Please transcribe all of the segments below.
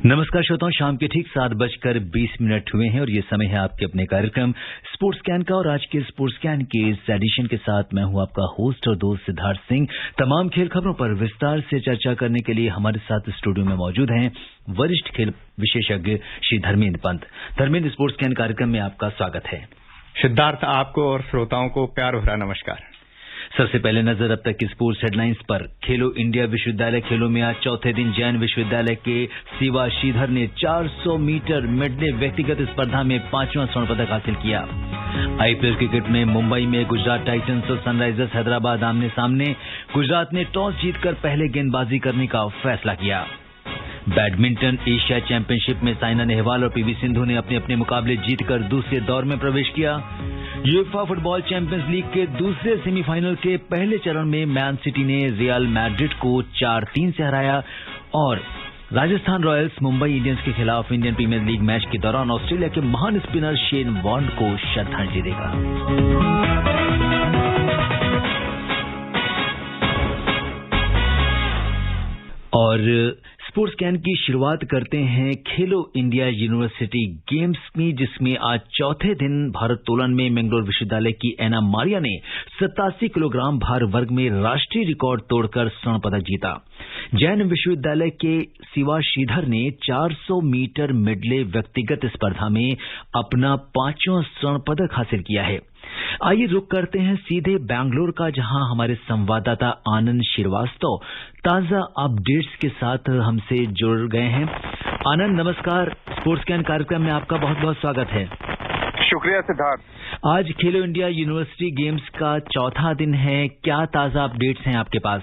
नमस्कार श्रोताओं, शाम के ठीक 7:20 हुए हैं और ये समय है आपके अपने कार्यक्रम स्पोर्ट्स स्कैन का। और आज के स्पोर्ट्स स्कैन के इस एडिशन के साथ मैं हूं आपका होस्ट और दोस्त सिद्धार्थ सिंह। तमाम खेल खबरों पर विस्तार से चर्चा करने के लिए हमारे साथ स्टूडियो में मौजूद हैं वरिष्ठ खेल विशेषज्ञ श्री धर्मेंद्र पंत। धर्मेंद्र, स्पोर्ट्स स्कैन कार्यक्रम में आपका स्वागत है। सिद्धार्थ, आपको और श्रोताओं को प्यार भरा नमस्कार। सबसे पहले नजर अब तक की स्पोर्ट्स हेडलाइंस पर। खेलो इंडिया विश्वविद्यालय खेलों में आज चौथे दिन जैन विश्वविद्यालय के शिवा श्रीधर ने 400 मीटर मेडले व्यक्तिगत स्पर्धा में 5वां स्वर्ण पदक हासिल किया। आईपीएल क्रिकेट में मुंबई में गुजरात टाइटंस और सनराइजर्स हैदराबाद आमने सामने। गुजरात ने टॉस जीतकर पहले गेंदबाजी करने का फैसला किया। बैडमिंटन एशिया चैंपियनशिप में साइना नेहवाल और पीवी सिंधु ने अपने अपने मुकाबले जीतकर दूसरे दौर में प्रवेश किया। यूएफए फुटबॉल चैंपियंस लीग के दूसरे सेमीफाइनल के पहले चरण में मैन सिटी ने रियल मैड्रिड को 4-3 से हराया। और राजस्थान रॉयल्स मुंबई इंडियंस के खिलाफ इंडियन प्रीमियर लीग मैच के दौरान ऑस्ट्रेलिया के महान स्पिनर शेन वॉर्न को श्रद्धांजलि देगा। और स्पोर्ट्स स्कैन की शुरुआत करते हैं खेलो इंडिया यूनिवर्सिटी गेम्स में, जिसमें आज चौथे दिन भारोत्तोलन में मैंगलोर विश्वविद्यालय की एना मारिया ने 87 किलोग्राम भार वर्ग में राष्ट्रीय रिकॉर्ड तोड़कर स्वर्ण पदक जीता। जैन विश्वविद्यालय के शिवा श्रीधर ने 400 मीटर मिडले व्यक्तिगत स्पर्धा में अपना 5वां स्वर्ण पदक हासिल किया है। आइए रुक करते हैं सीधे बैंगलोर का, जहां हमारे संवाददाता आनंद श्रीवास्तव ताजा अपडेट्स के साथ हमसे जुड़ गए हैं। आनंद, नमस्कार। स्पोर्ट्स स्कैन कार्यक्रम में आपका बहुत बहुत स्वागत है। शुक्रिया सिद्धार्थ। आज खेलो इंडिया यूनिवर्सिटी गेम्स का चौथा दिन है, क्या ताजा अपडेट्स हैं आपके पास?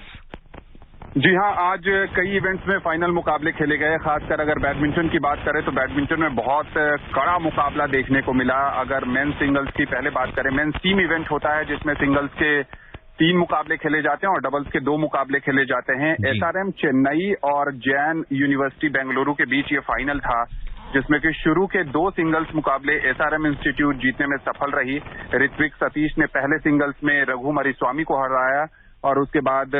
जी हां, आज कई इवेंट्स में फाइनल मुकाबले खेले गए। खासकर अगर बैडमिंटन की बात करें तो बैडमिंटन में बहुत कड़ा मुकाबला देखने को मिला। अगर मेंस सिंगल्स की पहले बात करें, मेंस टीम इवेंट होता है जिसमें सिंगल्स के 3 मुकाबले खेले जाते हैं और डबल्स के 2 मुकाबले खेले जाते हैं। एसआरएम चेन्नई और जैन यूनिवर्सिटी बेंगलुरु के बीच ये फाइनल था, जिसमें कि शुरू के 2 सिंगल्स मुकाबले एसआरएम इंस्टीट्यूट जीतने में सफल रही। ऋत्विक सतीश ने पहले सिंगल्स में रघु मरीस्वामी को हराया और उसके बाद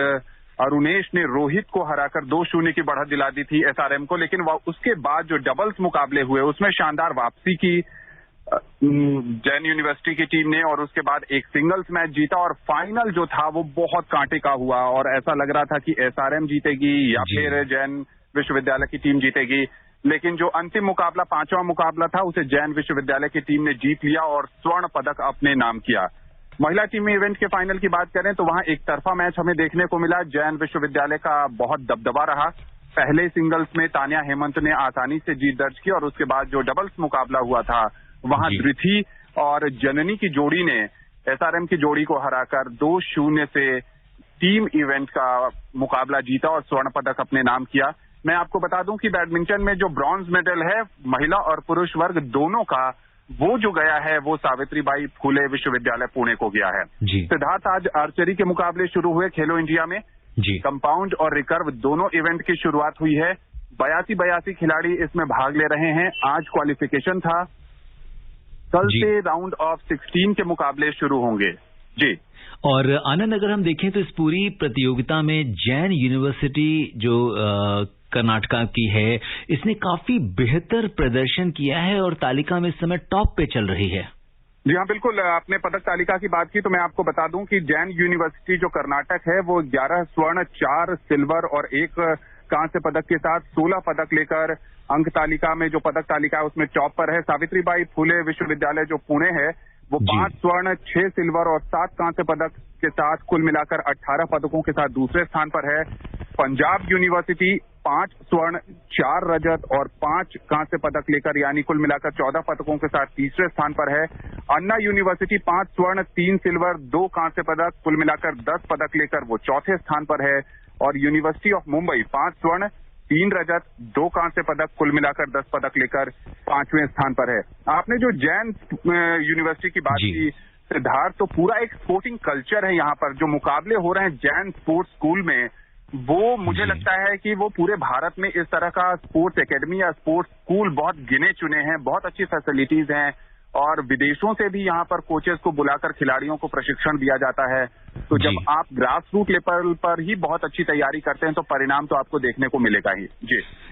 अरुणेश ने रोहित को हराकर 2-0 की बढ़त दिला दी थी एसआरएम को। लेकिन उसके बाद जो डबल्स मुकाबले हुए उसमें शानदार वापसी की जैन यूनिवर्सिटी की टीम ने और उसके बाद एक सिंगल्स मैच जीता और फाइनल जो था वो बहुत कांटे का हुआ और ऐसा लग रहा था कि एसआरएम जीतेगी या फिर जैन विश्वविद्यालय की टीम जीतेगी। लेकिन जो अंतिम मुकाबला 5वां मुकाबला था उसे जैन विश्वविद्यालय की टीम ने जीत लिया और स्वर्ण पदक अपने नाम किया। महिला टीम इवेंट के फाइनल की बात करें तो वहां एक तरफा मैच हमें देखने को मिला। जैन विश्वविद्यालय का बहुत दबदबा रहा। पहले सिंगल्स में तान्या हेमंत ने आसानी से जीत दर्ज की और उसके बाद जो डबल्स मुकाबला हुआ था वहां धृति और जननी की जोड़ी ने एसआरएम की जोड़ी को हराकर 2-0 से टीम इवेंट का मुकाबला जीता और स्वर्ण पदक अपने नाम किया। मैं आपको बता दूं कि बैडमिंटन में जो ब्रॉन्ज मेडल है महिला और पुरुष वर्ग दोनों का, वो जो गया है वो सावित्रीबाई फुले विश्वविद्यालय पुणे को गया है। सिद्धार्थ, आज आर्चरी के मुकाबले शुरू हुए खेलो इंडिया में। कंपाउंड और रिकर्व दोनों इवेंट की शुरुआत हुई है। 82 खिलाड़ी इसमें भाग ले रहे हैं। आज क्वालिफिकेशन था, कल से राउंड ऑफ 16 के मुकाबले शुरू होंगे। जी। और आनंद, अगर हम देखें तो इस पूरी प्रतियोगिता में जैन यूनिवर्सिटी जो कर्नाटका की है, इसने काफी बेहतर प्रदर्शन किया है और तालिका में इस समय टॉप पे चल रही है। जी हाँ, बिल्कुल। आपने पदक तालिका की बात की तो मैं आपको बता दूं कि जैन यूनिवर्सिटी जो कर्नाटक है वो 11 स्वर्ण, 4 सिल्वर और 1 कांस्य पदक के साथ 16 पदक लेकर अंक तालिका में जो पदक तालिका है उसमें टॉप पर है। सावित्रीबाई फुले विश्वविद्यालय जो पुणे है वो 5 स्वर्ण, 6 सिल्वर और 7 कांस्य पदक के साथ कुल मिलाकर 18 पदकों के साथ दूसरे स्थान पर है। पंजाब यूनिवर्सिटी 5 स्वर्ण, 4 रजत और 5 कांस्य पदक लेकर यानी कुल मिलाकर 14 पदकों के साथ तीसरे स्थान पर है। अन्ना यूनिवर्सिटी 5 स्वर्ण, 3 सिल्वर, 2 कांस्य पदक कुल मिलाकर 10 पदक लेकर वो चौथे स्थान पर है। और यूनिवर्सिटी ऑफ मुंबई 5 स्वर्ण, 3 रजत, 2 कांस्य पदक कुल मिलाकर 10 पदक लेकर 5वें स्थान पर है। आपने जो जैन यूनिवर्सिटी की बात की सिद्धार्थ, तो पूरा एक स्पोर्टिंग कल्चर है यहाँ पर। जो मुकाबले हो रहे हैं जैन स्पोर्ट्स स्कूल में, वो मुझे लगता है कि वो पूरे भारत में इस तरह का स्पोर्ट्स एकेडमी या स्पोर्ट्स स्कूल बहुत गिने चुने हैं। बहुत अच्छी फैसिलिटीज हैं और विदेशों से भी यहाँ पर कोचेस को बुलाकर खिलाड़ियों को प्रशिक्षण दिया जाता है। तो जब आप ग्रास रूट लेवल पर ही बहुत अच्छी तैयारी करते हैं तो परिणाम तो आपको देखने को मिलेगा ही।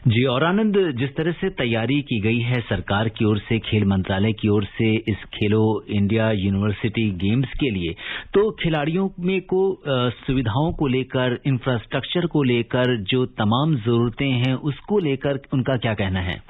जी और आनंद, जिस तरह से तैयारी की गई है सरकार की ओर से, खेल मंत्रालय की ओर से इस खेलो इंडिया यूनिवर्सिटी गेम्स के लिए, तो खिलाड़ियों में को सुविधाओं को लेकर, इंफ्रास्ट्रक्चर को लेकर, जो तमाम जरूरतें हैं उसको लेकर उनका क्या कहना है?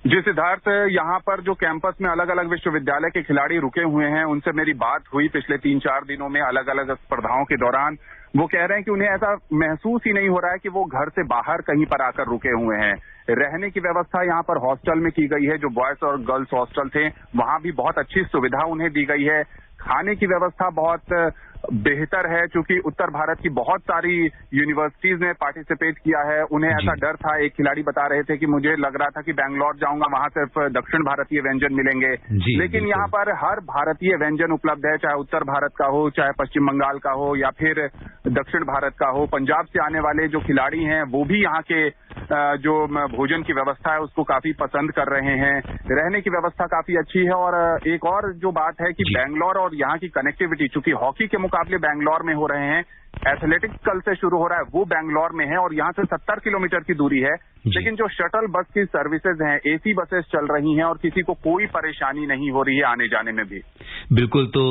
जी सिद्धार्थ, यहाँ पर जो कैंपस में अलग अलग विश्वविद्यालय के खिलाड़ी रुके हुए हैं, उनसे मेरी बात हुई पिछले 3-4 दिनों में अलग अलग स्पर्धाओं के दौरान। वो कह रहे हैं कि उन्हें ऐसा महसूस ही नहीं हो रहा है कि वो घर से बाहर कहीं पर आकर रुके हुए हैं। रहने की व्यवस्था यहाँ पर हॉस्टल में की गई है, जो बॉयज और गर्ल्स हॉस्टल थे वहां भी बहुत अच्छी सुविधा उन्हें दी गई है। खाने की व्यवस्था बहुत बेहतर है, क्योंकि उत्तर भारत की बहुत सारी यूनिवर्सिटीज ने पार्टिसिपेट किया है। उन्हें ऐसा डर था, एक खिलाड़ी बता रहे थे कि मुझे लग रहा था कि बैंगलोर जाऊंगा, वहां सिर्फ दक्षिण भारतीय व्यंजन मिलेंगे, लेकिन यहाँ पर हर भारतीय व्यंजन उपलब्ध है, चाहे उत्तर भारत का हो, चाहे पश्चिम बंगाल का हो, या फिर दक्षिण भारत का हो। पंजाब से आने वाले जो खिलाड़ी हैं वो भी यहाँ के जो भोजन की व्यवस्था है उसको काफी पसंद कर रहे हैं। रहने की व्यवस्था काफी अच्छी है। और एक और जो बात है कि बैंगलोर और यहाँ की कनेक्टिविटी, चूंकि हॉकी के मुकाबले बैंगलोर में हो रहे हैं, एथलेटिक्स कल से शुरू हो रहा है, वो बैंगलोर में है और यहाँ से 70 किलोमीटर की दूरी है, लेकिन जो शटल बस की सर्विसेज हैं, एसी बसेस चल रही हैं और किसी को कोई परेशानी नहीं हो रही है आने जाने में भी। बिल्कुल। तो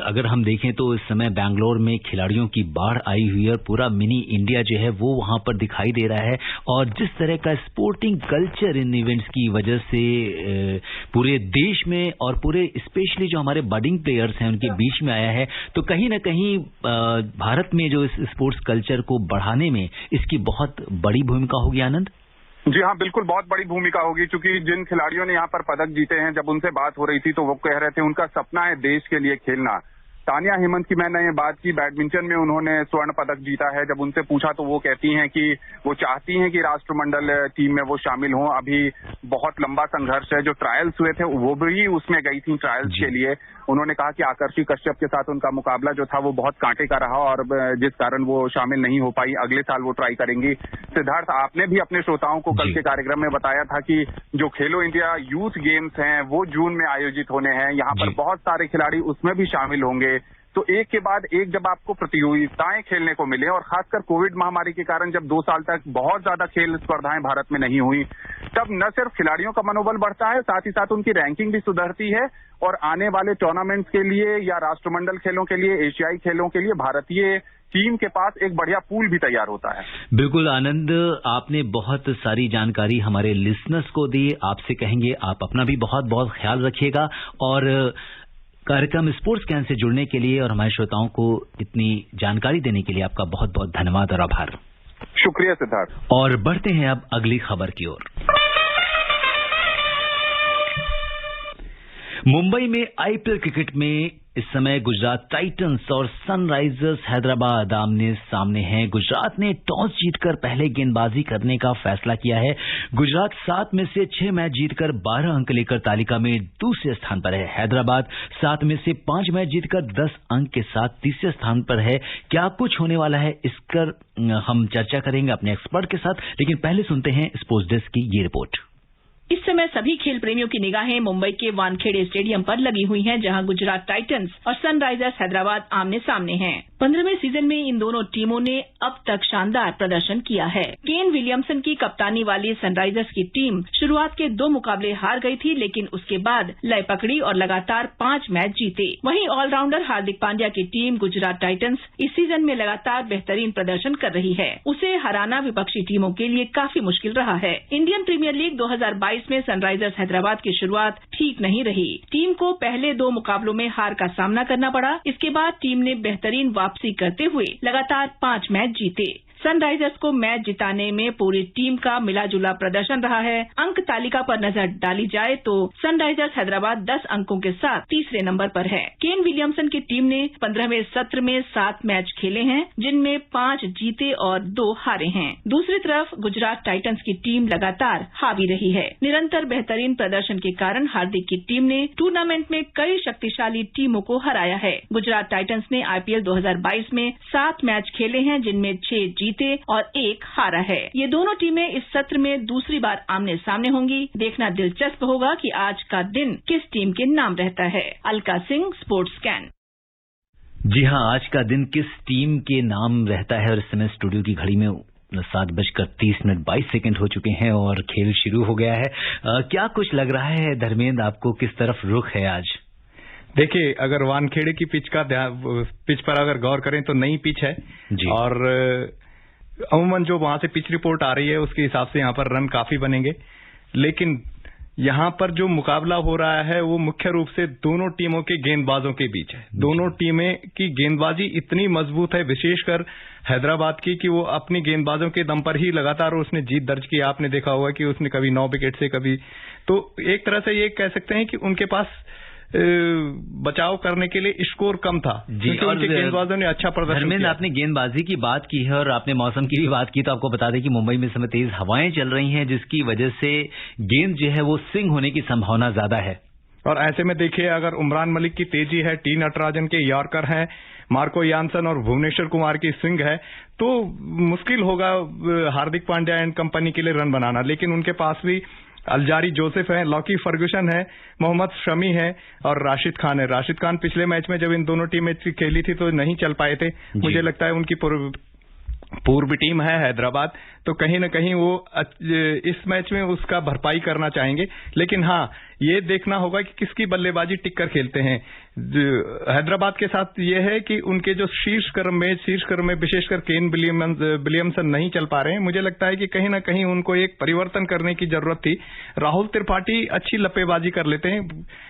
अगर हम देखें तो इस समय बैंगलोर में खिलाड़ियों की बाढ़ आई हुई है और पूरा मिनी इंडिया जो है वो वहां पर दिखाई दे रहा है। और जिस तरह का स्पोर्टिंग कल्चर इन इवेंट्स की वजह से पूरे देश में और पूरे स्पेशली जो हमारे बडिंग प्लेयर्स हैं उनके बीच में आया है, तो कहीं ना कहीं भारत में जो इस स्पोर्ट्स कल्चर को बढ़ाने में इसकी बहुत बड़ी भूमिका होगी। आनंद जी हाँ, बिल्कुल बहुत बड़ी भूमिका होगी, क्योंकि जिन खिलाड़ियों ने यहाँ पर पदक जीते हैं, जब उनसे बात हो रही थी तो वो कह रहे थे उनका सपना है देश के लिए खेलना। तानिया हेमंत की मैंने ये बात की, बैडमिंटन में उन्होंने स्वर्ण पदक जीता है। जब उनसे पूछा तो वो कहती हैं कि वो चाहती हैं कि राष्ट्रमंडल टीम में वो शामिल हों। अभी बहुत लंबा संघर्ष है, जो ट्रायल्स हुए थे वो भी उसमें गई थी ट्रायल्स के लिए। उन्होंने कहा कि आकर्षि कश्यप के साथ उनका मुकाबला जो था वो बहुत कांटे का रहा और जिस कारण वो शामिल नहीं हो पाई। अगले साल वो ट्राई करेंगी। सिद्धार्थ, आपने भी अपने श्रोताओं को कल के कार्यक्रम में बताया था कि जो खेलो इंडिया यूथ गेम्स हैं वो जून में आयोजित होने हैं। यहाँ पर बहुत सारे खिलाड़ी उसमें भी शामिल होंगे। तो एक के बाद एक जब आपको प्रतियोगिताएं खेलने को मिले, और खासकर कोविड महामारी के कारण जब 2 साल तक बहुत ज्यादा खेल स्पर्धाएं भारत में नहीं हुई, तब न सिर्फ खिलाड़ियों का मनोबल बढ़ता है, साथ ही साथ उनकी रैंकिंग भी सुधरती है और आने वाले टूर्नामेंट्स के लिए या राष्ट्रमंडल खेलों के लिए, एशियाई खेलों के लिए भारतीय टीम के पास एक बढ़िया पूल भी तैयार होता है। बिल्कुल आनंद, आपने बहुत सारी जानकारी हमारे लिसनर्स को दी। आपसे कहेंगे आप अपना भी बहुत बहुत ख्याल रखिएगा और कार्यक्रम स्पोर्ट्स कैन से जुड़ने के लिए और हमारे श्रोताओं को इतनी जानकारी देने के लिए आपका बहुत बहुत धन्यवाद और आभार। शुक्रिया सिद्धार्थ। और बढ़ते हैं अब अगली खबर की ओर। मुंबई में आईपीएल क्रिकेट में इस समय गुजरात टाइटंस और सनराइजर्स हैदराबाद आमने सामने हैं। गुजरात ने टॉस जीतकर पहले गेंदबाजी करने का फैसला किया है। गुजरात 7 में से 6 मैच जीतकर 12 अंक लेकर तालिका में दूसरे स्थान पर है। हैदराबाद 7 में से 5 मैच जीतकर 10 अंक के साथ तीसरे स्थान पर है। क्या कुछ होने वाला है इस पर हम चर्चा करेंगे अपने एक्सपर्ट के साथ, लेकिन पहले सुनते हैं स्पोर्ट्स डेस्क की ये रिपोर्ट। इस समय सभी खेल प्रेमियों की निगाहें मुंबई के वानखेड़े स्टेडियम पर लगी हुई हैं, जहां गुजरात टाइटंस और सनराइजर्स हैदराबाद आमने सामने हैं। 15वें सीजन में इन दोनों टीमों ने अब तक शानदार प्रदर्शन किया है। केन विलियमसन की कप्तानी वाली सनराइजर्स की टीम शुरुआत के 2 मुकाबले हार गई थी, लेकिन उसके बाद लय पकड़ी और लगातार 5 मैच जीते। वहीं ऑलराउंडर हार्दिक पांड्या की टीम गुजरात टाइटंस इस सीजन में लगातार बेहतरीन प्रदर्शन कर रही है। उसे हराना विपक्षी टीमों के लिए काफी मुश्किल रहा है। इंडियन प्रीमियर लीग 2022 में सनराइजर्स हैदराबाद की शुरुआत ठीक नहीं रही। टीम को पहले 2 मुकाबलों में हार का सामना करना पड़ा। इसके बाद टीम ने बेहतरीन वापसी करते हुए लगातार 5 मैच जीते। सनराइजर्स को मैच जिताने में पूरी टीम का मिलाजुला प्रदर्शन रहा है। अंक तालिका पर नजर डाली जाए तो सनराइजर्स हैदराबाद 10 अंकों के साथ तीसरे नंबर पर है। केन विलियमसन की टीम ने 15वें सत्र में 7 मैच खेले हैं, जिनमें 5 जीते और 2 हारे हैं। दूसरी तरफ गुजरात टाइटंस की टीम लगातार हावी रही है। निरंतर बेहतरीन प्रदर्शन के कारण हार्दिक की टीम ने टूर्नामेंट में कई शक्तिशाली टीमों को हराया है। गुजरात टाइटंस ने आईपीएल 2022 में 7 मैच खेले हैं, जिनमें 6 जीते जीते और 1 हारा है। ये दोनों टीमें इस सत्र में दूसरी बार आमने सामने होंगी। देखना दिलचस्प होगा कि आज का दिन किस टीम के नाम रहता है। Alka Singh, sports scan. जी हाँ, आज का दिन किस टीम के नाम रहता है। और इस समय स्टूडियो की घड़ी में 7:30 हो चुके हैं और खेल शुरू हो गया है। क्या कुछ लग रहा है धर्मेंद्र आपको, किस तरफ रुख है आज? देखिए, अगर वानखेड़े की पिच पर अगर गौर करें तो नई पिच है जी। और अमूमन जो वहां से पिच रिपोर्ट आ रही है उसके हिसाब से यहाँ पर रन काफी बनेंगे, लेकिन यहाँ पर जो मुकाबला हो रहा है वो मुख्य रूप से दोनों टीमों के गेंदबाजों के बीच है। दोनों टीमें की गेंदबाजी इतनी मजबूत है, विशेषकर हैदराबाद की, कि वो अपनी गेंदबाजों के दम पर ही लगातार उसने जीत दर्ज की। आपने देखा होगा कि उसने कभी 9 विकेट से, कभी तो एक तरह से ये कह सकते हैं कि उनके पास बचाव करने के लिए स्कोर कम था, क्योंकि उनके गेंदबाजों ने अच्छा प्रदर्शन किया। आपने गेंदबाजी की बात की है और आपने मौसम की भी बात की, तो आपको बता दें कि मुंबई में इस समय तेज हवाएं चल रही हैं, जिसकी वजह से गेंद जो है वो स्विंग होने की संभावना ज्यादा है। और ऐसे में देखिए, अगर उमरान मलिक की तेजी है, टी नटराजन के यॉर्कर हैं, मार्को यानसन और भुवनेश्वर कुमार की स्विंग है, तो मुश्किल होगा हार्दिक पांड्या एंड कंपनी के लिए रन बनाना। लेकिन उनके पास भी अलजारी जोसेफ है, लॉकी फर्गूसन है, मोहम्मद शमी है और राशिद खान है। राशिद खान पिछले मैच में जब इन दोनों टीमें खेली थी तो नहीं चल पाए थे। मुझे लगता है उनकी पूर्व टीम है हैदराबाद, तो कहीं न कहीं वो इस मैच में उसका भरपाई करना चाहेंगे। लेकिन हाँ, ये देखना होगा कि किसकी बल्लेबाजी टिक कर खेलते हैं। हैदराबाद के साथ ये है कि उनके जो शीर्ष क्रम में विशेषकर केन विलियमसन नहीं चल पा रहे हैं। मुझे लगता है कि कहीं न कहीं उनको एक परिवर्तन करने की जरूरत थी। राहुल त्रिपाठी अच्छी लपेबाजी कर लेते हैं,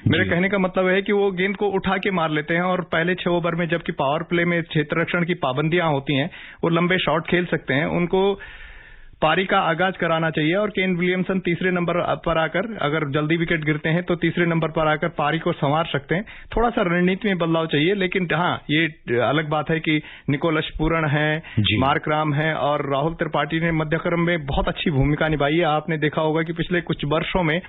मेरे कहने का मतलब है कि वो गेंद को उठा के मार लेते हैं और पहले 6 ओवर में जबकि पावर प्ले में क्षेत्र रक्षण की पाबंदियां होती हैं, वो लंबे शॉट खेल सकते हैं। उनको पारी का आगाज कराना चाहिए और केन विलियमसन तीसरे नंबर पर आकर, अगर जल्दी विकेट गिरते हैं तो तीसरे नंबर पर आकर पारी को संवार सकते हैं। थोड़ा सा रणनीति में बदलाव चाहिए, लेकिन हाँ, ये अलग बात है कि निकोलस पूरन है, मार्क राम है और राहुल त्रिपाठी ने मध्यक्रम में बहुत अच्छी भूमिका निभाई है। आपने देखा होगा कि पिछले कुछ वर्षों में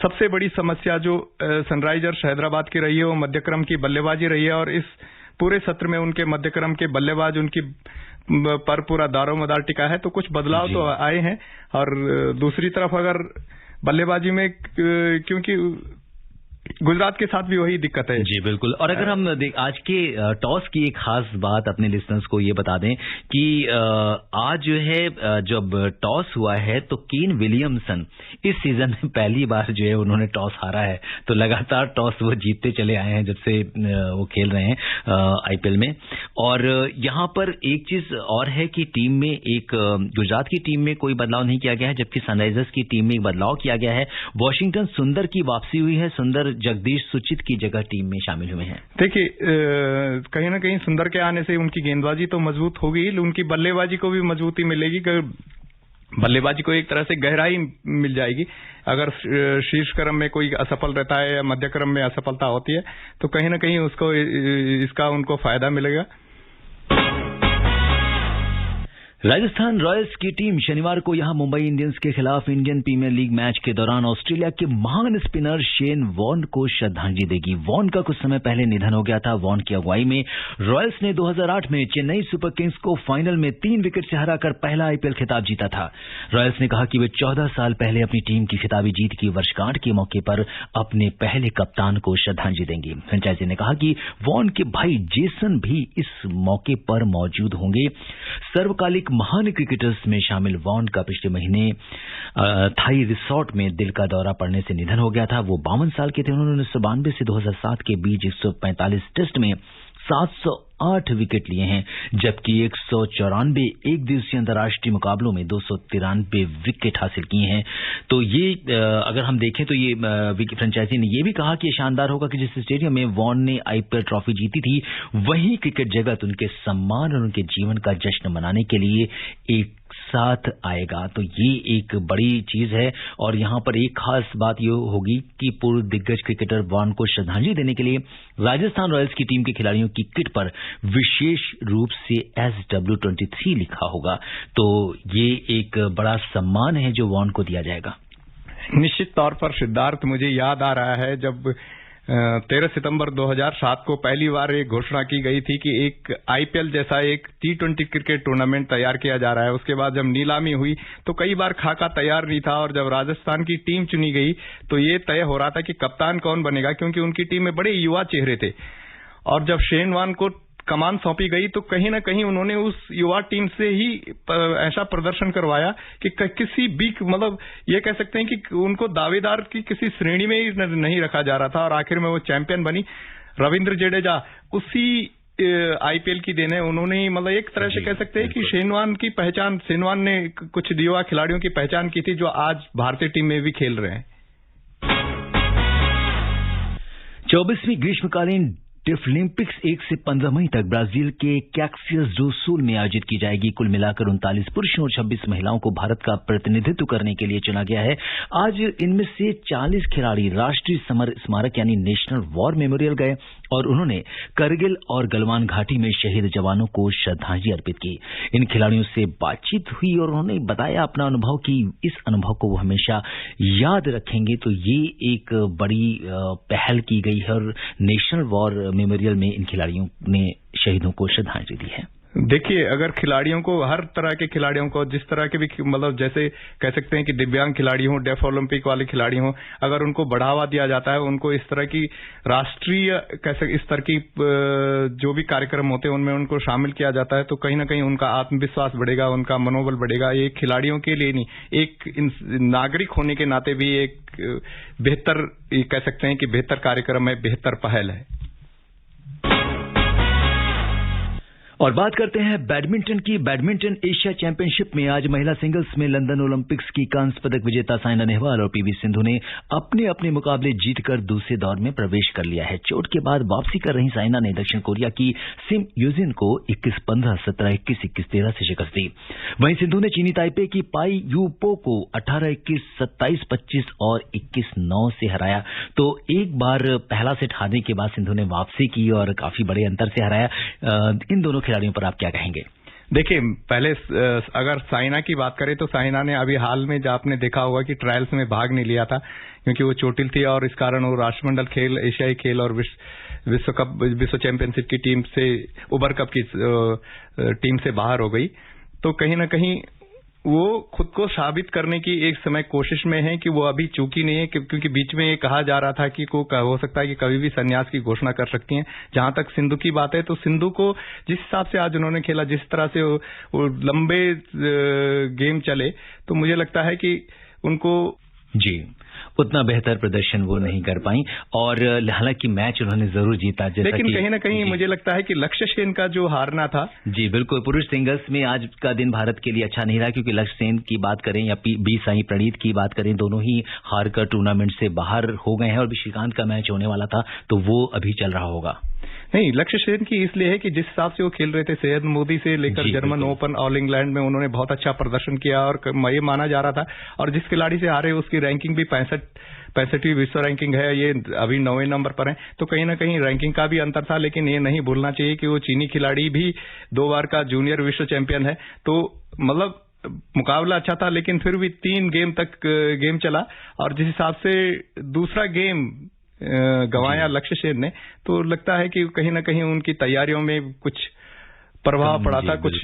सबसे बड़ी समस्या जो सनराइजर्स हैदराबाद की रही है वो मध्यक्रम की बल्लेबाजी रही है, और इस पूरे सत्र में उनके मध्यक्रम के बल्लेबाज उनकी पर पूरा दारोमदार टिका है। तो कुछ बदलाव तो आए हैं। और दूसरी तरफ अगर बल्लेबाजी में, क्योंकि गुजरात के साथ भी वही दिक्कत है। जी बिल्कुल। और अगर हम आज के टॉस की एक खास बात अपने लिसनर्स को ये बता दें कि आज जो है जब टॉस हुआ है तो केन विलियमसन इस सीजन में पहली बार जो है उन्होंने टॉस हारा है। तो लगातार टॉस वो जीतते चले आए हैं जब से वो खेल रहे हैं आईपीएल में। और यहाँ पर एक चीज और है कि टीम में एक गुजरात की टीम में कोई बदलाव नहीं किया गया है, जबकि सनराइजर्स की टीम में एक बदलाव किया गया है। वॉशिंगटन सुंदर की वापसी हुई है, सुंदर जगदीश सुचित की जगह टीम में शामिल हुए हैं। देखिए, कहीं ना कहीं सुंदर के आने से उनकी गेंदबाजी तो मजबूत होगी, उनकी बल्लेबाजी को भी मजबूती मिलेगी। बल्लेबाजी को एक तरह से गहराई मिल जाएगी। अगर शीर्ष क्रम में कोई असफल रहता है या मध्य क्रम में असफलता होती है तो कहीं ना कहीं इसका उनको फायदा मिलेगा। राजस्थान रॉयल्स की टीम शनिवार को यहां मुंबई इंडियंस के खिलाफ इंडियन प्रीमियर लीग मैच के दौरान ऑस्ट्रेलिया के महान स्पिनर शेन वॉर्न को श्रद्धांजलि देगी। वॉर्न का कुछ समय पहले निधन हो गया था। वॉर्न की अगुवाई में रॉयल्स ने 2008 में चेन्नई सुपर किंग्स को फाइनल में 3 विकेट से हराकर पहला आईपीएल खिताब जीता था। रॉयल्स ने कहा कि वे 14 साल पहले अपनी टीम की खिताबी जीत की वर्षगांठ के मौके पर अपने पहले कप्तान को श्रद्धांजलि देंगे। फ्रेंचाइजी ने कहा कि वॉर्न के भाई जेसन भी इस मौके पर मौजूद होंगे। सर्वकालिक महान क्रिकेटर्स में शामिल वॉर्न का पिछले महीने थाई रिसोर्ट में दिल का दौरा पड़ने से निधन हो गया था। वो 52 साल के थे। उन्होंने 1992 से 2007 के बीच 145 टेस्ट में 708 विकेट लिए हैं, जबकि 194 एक दिवसीय अंतर्राष्ट्रीय मुकाबलों में 293 विकेट हासिल किए हैं। तो ये अगर हम देखें तो ये फ्रेंचाइजी ने ये भी कहा कि शानदार होगा कि जिस स्टेडियम में वॉर्न ने आईपीएल ट्रॉफी जीती थी वहीं क्रिकेट जगत उनके सम्मान और उनके जीवन का जश्न मनाने के लिए एक साथ आएगा। तो ये एक बड़ी चीज है। और यहां पर एक खास बात ये होगी कि पूर्व दिग्गज क्रिकेटर वॉर्न को श्रद्धांजलि देने के लिए राजस्थान रॉयल्स की टीम के खिलाड़ियों की किट पर विशेष रूप से SW23 लिखा होगा। तो ये एक बड़ा सम्मान है जो वॉर्न को दिया जाएगा। निश्चित तौर पर सिद्धार्थ, मुझे याद आ रहा है जब 13 सितंबर 2007 को पहली बार एक घोषणा की गई थी कि एक आईपीएल जैसा एक T20 क्रिकेट टूर्नामेंट तैयार किया जा रहा है। उसके बाद जब नीलामी हुई तो कई बार खाका तैयार नहीं था, और जब राजस्थान की टीम चुनी गई तो ये तय हो रहा था कि कप्तान कौन बनेगा, क्योंकि उनकी टीम में बड़े युवा चेहरे थे। और जब शेन वॉर्न को कमान सौंपी गई तो कहीं ना कहीं उन्होंने उस युवा टीम से ही ऐसा प्रदर्शन करवाया कि किसी भी मतलब ये कह सकते हैं कि उनको दावेदार की किसी श्रेणी में ही नहीं रखा जा रहा था, और आखिर में वो चैंपियन बनी। रविंद्र जडेजा उसी आईपीएल की देन है, उन्होंने मतलब एक तरह से कह सकते हैं कि शेन वॉर्न की पहचान, शेन वॉर्न ने कुछ युवा खिलाड़ियों की पहचान की थी जो आज भारतीय टीम में भी खेल रहे हैं। 24वीं ग्रीष्मकालीन डेफलिम्पिक्स 1 से 15 मई तक ब्राजील के कैक्सियस डो सुल में आयोजित की जाएगी। कुल मिलाकर 39 पुरुषों और 26 महिलाओं को भारत का प्रतिनिधित्व करने के लिए चुना गया है। आज इनमें से 40 खिलाड़ी राष्ट्रीय समर स्मारक यानी नेशनल वॉर मेमोरियल गए और उन्होंने करगिल और गलवान घाटी में शहीद जवानों को श्रद्धांजलि अर्पित की। इन खिलाड़ियों से बातचीत हुई और उन्होंने बताया अपना अनुभव कि इस अनुभव को वो हमेशा याद रखेंगे। तो ये एक बड़ी पहल की गई है और नेशनल वॉर मेमोरियल में इन खिलाड़ियों ने शहीदों को श्रद्धांजलि दी है। देखिए, अगर खिलाड़ियों को, हर तरह के खिलाड़ियों को, जिस तरह के भी मतलब जैसे कह सकते हैं कि दिव्यांग खिलाड़ी हों, डेफ ओलंपिक वाले खिलाड़ी हों, अगर उनको बढ़ावा दिया जाता है, उनको इस तरह की राष्ट्रीय इस तरह की जो भी कार्यक्रम होते हैं उनमें उनको शामिल किया जाता है, तो कहीं ना कहीं उनका आत्मविश्वास बढ़ेगा, उनका मनोबल बढ़ेगा। ये खिलाड़ियों के लिए नहीं, एक नागरिक होने के नाते भी एक बेहतर कह सकते हैं कि बेहतर कार्यक्रम है, बेहतर पहल है। और बात करते हैं बैडमिंटन की। बैडमिंटन एशिया चैंपियनशिप में आज महिला सिंगल्स में लंदन ओलंपिक्स की कांस्य पदक विजेता साइना नेहवाल और पीवी सिंधु ने अपने अपने मुकाबले जीतकर दूसरे दौर में प्रवेश कर लिया है। चोट के बाद वापसी कर रही साइना ने दक्षिण कोरिया की सिम यूजिन को 21-15, 17-21, 21-13 से शिकस्त दी। वहीं सिंधु ने चीनी ताइपे की पाई यू पो को 18-21, 27-25 और 21-9 से हराया। तो एक बार पहला सेट हारने के बाद सिंधु ने वापसी की और काफी बड़े अंतर से हराया। इन दोनों खिलाड़ियों पर आप क्या कहेंगे? देखिए, पहले अगर साइना की बात करें तो साइना ने अभी हाल में जो आपने देखा होगा कि ट्रायल्स में भाग नहीं लिया था क्योंकि वो चोटिल थी और इस कारण वो राष्ट्रमंडल खेल, एशियाई खेल और विश्व चैंपियनशिप की टीम से, उबर कप की टीम से बाहर हो गई। तो कहीं ना कहीं वो खुद को साबित करने की एक समय कोशिश में है कि वो अभी चूकी नहीं है, क्योंकि बीच में ये कहा जा रहा था कि हो सकता है कि कभी भी संन्यास की घोषणा कर सकती हैं। जहां तक सिंधु की बात है तो सिंधु को जिस हिसाब से आज उन्होंने खेला, जिस तरह से वो लंबे गेम चले, तो मुझे लगता है कि उनको जी उतना बेहतर प्रदर्शन वो नहीं कर पाई और हालांकि मैच उन्होंने जरूर जीता, लेकिन कहीं ना कहीं मुझे लगता है कि लक्ष्य सेन का जो हारना था, जी बिल्कुल, पुरुष सिंगल्स में आज का दिन भारत के लिए अच्छा नहीं रहा क्योंकि लक्ष्य सेन की बात करें या बी साई प्रणीत की बात करें, दोनों ही हार कर टूर्नामेंट से बाहर हो गए हैं और श्रीकांत का मैच होने वाला था तो वो अभी चल रहा होगा। नहीं, लक्ष्य सेन की इसलिए है कि जिस हिसाब से वो खेल रहे थे, सैयद मोदी से लेकर जर्मन ओपन, ऑल इंग्लैंड में उन्होंने बहुत अच्छा प्रदर्शन किया और ये माना जा रहा था। और जिस खिलाड़ी से हारे उसकी रैंकिंग भी 65वीं विश्व रैंकिंग है, ये अभी 9वें नंबर पर है। तो कहीं ना कहीं रैंकिंग का भी अंतर था, लेकिन ये नहीं भूलना चाहिए कि वो चीनी खिलाड़ी भी 2 बार का जूनियर विश्व चैंपियन है। तो मतलब मुकाबला अच्छा था, लेकिन फिर भी 3 गेम तक गेम चला और जिस हिसाब से दूसरा गेम गंवाया लक्ष्य सेन ने, तो लगता है कि कहीं ना कहीं उनकी तैयारियों में कुछ प्रभाव पड़ा था, कुछ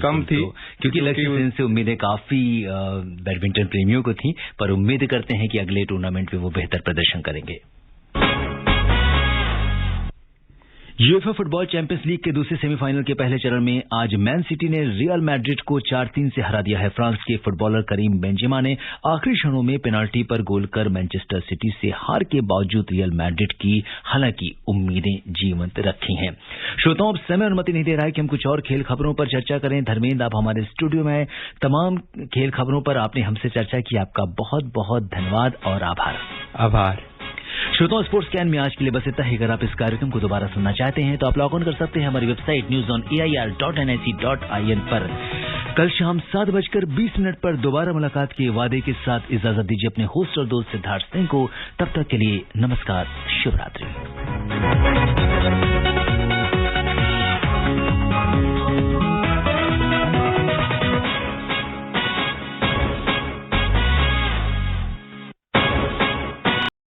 कम थी, क्योंकि लक्ष्य सेन से उम्मीदें काफी बैडमिंटन प्रेमियों को थी, पर उम्मीद करते हैं कि अगले टूर्नामेंट में वो बेहतर प्रदर्शन करेंगे। यूएफए फुटबॉल चैंपियंस लीग के दूसरे सेमीफाइनल के पहले चरण में आज मैन सिटी ने रियल मैड्रिड को 4-3 से हरा दिया है। फ्रांस के फुटबॉलर करीम बेंजेमा ने आखिरी क्षणों में पेनाल्टी पर गोल कर मैनचेस्टर सिटी से हार के बावजूद रियल मैड्रिड की हालांकि उम्मीदें जीवंत रखी हैं। श्रोताओं, अब समय अनुमति नहीं दे रहा है कि हम कुछ और खेल खबरों पर चर्चा करें। धर्मेंद्र, आप हमारे स्टूडियो में तमाम खेल खबरों पर आपने हमसे चर्चा की, आपका बहुत बहुत धन्यवाद और आभार। श्रोताओं, स्पोर्ट्स कैन में आज के लिए बस इतना ही। अगर आप इस कार्यक्रम को दोबारा सुनना चाहते हैं तो आप लॉग ऑन कर सकते हैं हमारी वेबसाइट newsonair.nic.in पर। कल शाम 7:20 पर दोबारा मुलाकात के वादे के साथ इजाजत दीजिए अपने होस्ट और दोस्त सिद्धार्थ सिंह को। तब तक के लिए नमस्कार, शुभ रात्रि।